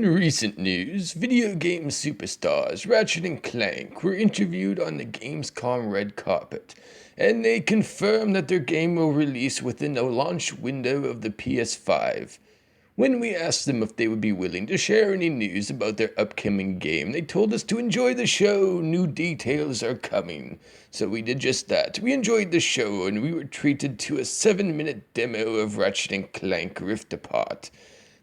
In recent news, video game superstars Ratchet and Clank were interviewed on the Gamescom red carpet, and they confirmed that their game will release within the launch window of the PS5. When we asked them if they would be willing to share any news about their upcoming game, they told us to enjoy the show, new details are coming. So we did just that. We enjoyed the show and we were treated to a 7-minute demo of Ratchet and Clank Rift Apart.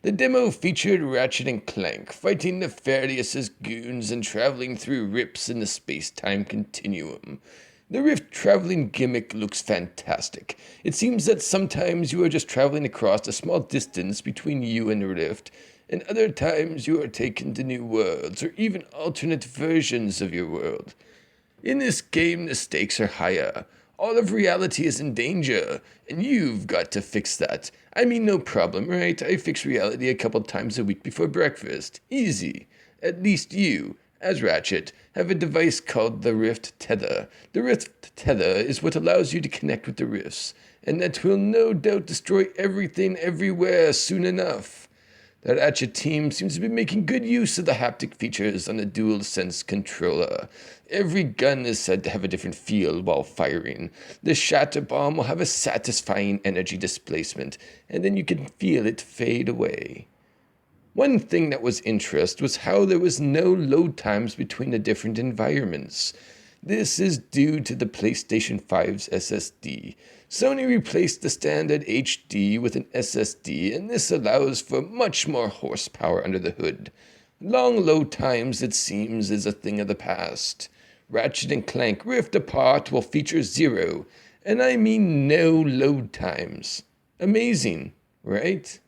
The demo featured Ratchet and Clank fighting nefarious goons and traveling through rips in the space-time continuum. The Rift traveling gimmick looks fantastic. It seems that sometimes you are just traveling across a small distance between you and the Rift, and other times you are taken to new worlds or even alternate versions of your world. In this game, the stakes are higher. All of reality is in danger, and you've got to fix that. I mean, no problem, right? I fix reality a couple times a week before breakfast. Easy. At least you, as Ratchet, have a device called the Rift Tether. The Rift Tether is what allows you to connect with the Rifts, and that will no doubt destroy everything everywhere soon enough. The Ratchet team seems to be making good use of the haptic features on the DualSense controller. Every gun is said to have a different feel while firing. The shatter bomb will have a satisfying energy displacement, and then you can feel it fade away. One thing that was interesting was how there was no load times between the different environments. This is due to the PlayStation 5's SSD. Sony replaced the standard HD with an SSD, and this allows for much more horsepower under the hood. Long load times, it seems, is a thing of the past. Ratchet and Clank Rift Apart will feature 0, and I mean no load times. Amazing, right?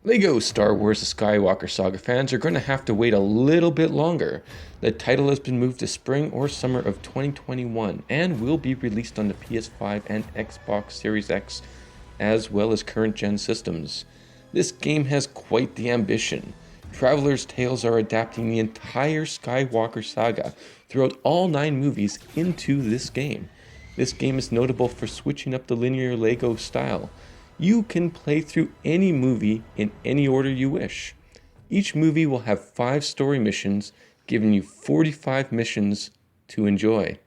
LEGO Star Wars The Skywalker Saga fans are going to have to wait a little bit longer. The title has been moved to spring or summer of 2021 and will be released on the PS5 and Xbox Series X as well as current gen systems. This game has quite the ambition. Traveler's Tales are adapting the entire Skywalker saga throughout all 9 movies into this game. This game is notable for switching up the linear LEGO style. You can play through any movie in any order you wish. Each movie will have 5 story missions, giving you 45 missions to enjoy.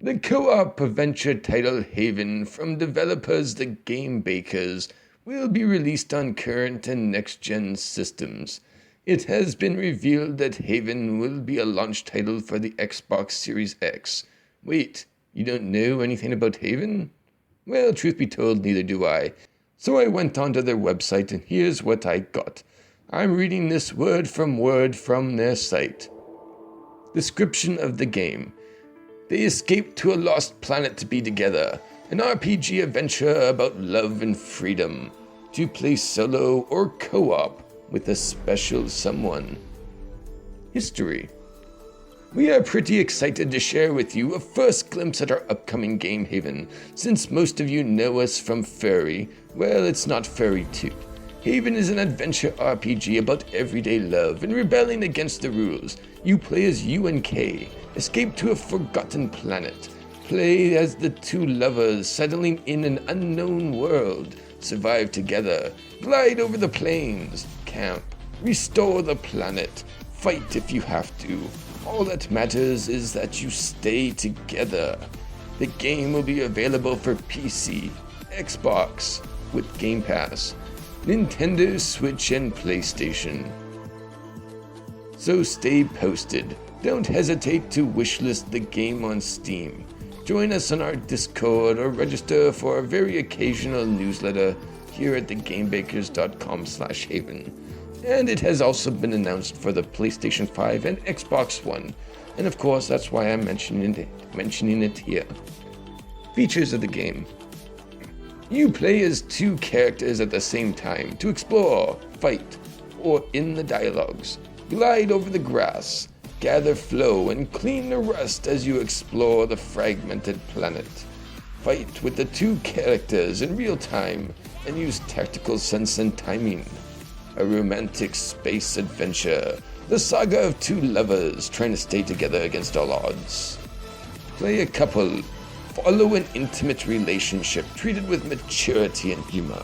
The co-op adventure title Haven from developers The Game Bakers will be released on current and next-gen systems. It has been revealed that Haven will be a launch title for the Xbox Series X. Wait. You don't know anything about Haven? Well, truth be told, neither do I. So I went onto their website and here's what I got. I'm reading this word from their site. Description of the game. They escape to a lost planet to be together. An RPG adventure about love and freedom. To play solo or co-op with a special someone. History. We are pretty excited to share with you a first glimpse at our upcoming game Haven. Since most of you know us from Furry, well, it's not Furry 2. Haven is an adventure RPG about everyday love and rebelling against the rules. You play as UNK, escape to a forgotten planet. Play as the 2 lovers settling in an unknown world. Survive together, glide over the plains, camp, restore the planet, fight if you have to. All that matters is that you stay together. The game will be available for PC, Xbox, with Game Pass, Nintendo Switch and PlayStation. So stay posted. Don't hesitate to wishlist the game on Steam. Join us on our Discord or register for a very occasional newsletter here at thegamebakers.com/haven. And it has also been announced for the PlayStation 5 and Xbox One. And of course, that's why I'm mentioning it here. Features of the game. You play as 2 characters at the same time to explore, fight, or in the dialogues. Glide over the grass, gather flow, and clean the rust as you explore the fragmented planet. Fight with the 2 characters in real time and use tactical sense and timing. A romantic space adventure, the saga of 2 lovers trying to stay together against all odds. Play a couple, Follow an intimate relationship treated with maturity and humor.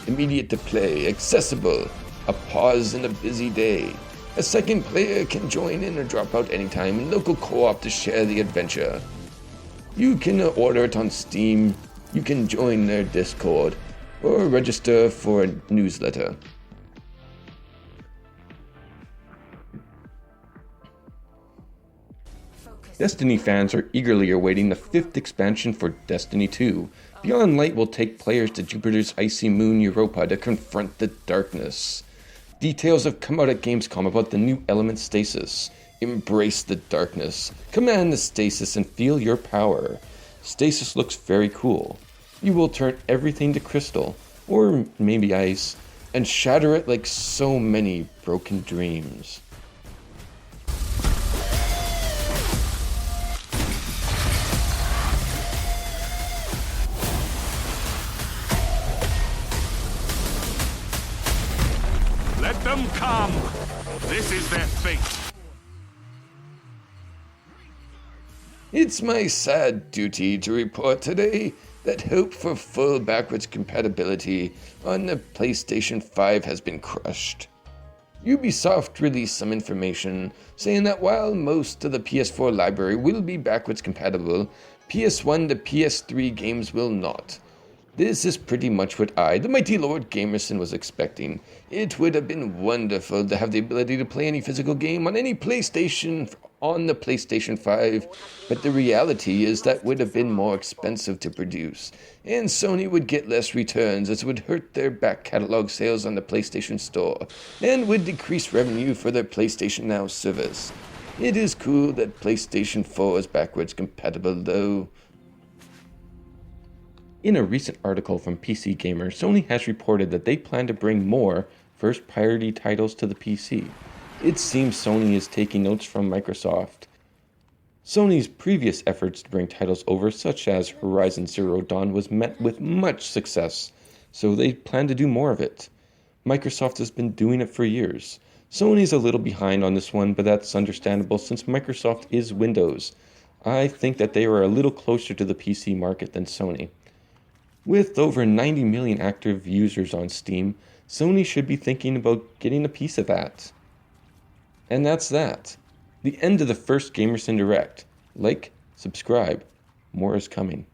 Immediate to play, accessible, a pause in a busy day. A second player can join in or drop out anytime, and local co-op to share the adventure. You can order it on Steam, you can join their Discord, or register for a newsletter. Destiny fans are eagerly awaiting the 5th expansion for Destiny 2. Beyond Light will take players to Jupiter's icy moon Europa to confront the darkness. Details have come out at Gamescom about the new element Stasis. Embrace the darkness, command the Stasis, and feel your power. Stasis looks very cool. You will turn everything to crystal, or maybe ice, and shatter it like so many broken dreams. Let them come! This is their fate! It's my sad duty to report today that hope for full backwards compatibility on the PlayStation 5 has been crushed. Ubisoft released some information saying that while most of the PS4 library will be backwards compatible, PS1 to PS3 games will not. This is pretty much what I, the mighty Lord Gamerson, was expecting. It would have been wonderful to have the ability to play any physical game on any PlayStation on the PlayStation 5, but the reality is that would have been more expensive to produce, and Sony would get less returns as it would hurt their back catalog sales on the PlayStation Store, and would decrease revenue for their PlayStation Now service. It is cool that PlayStation 4 is backwards compatible though. In a recent article from PC Gamer, Sony has reported that they plan to bring more first-party titles to the PC. It seems Sony is taking notes from Microsoft. Sony's previous efforts to bring titles over, such as Horizon Zero Dawn, was met with much success, so they plan to do more of it. Microsoft has been doing it for years. Sony's a little behind on this one, but that's understandable since Microsoft is Windows. I think that they are a little closer to the PC market than Sony. With over 90 million active users on Steam, Sony should be thinking about getting a piece of that. And that's that. The end of the first Gamerson Direct. Like, subscribe, more is coming.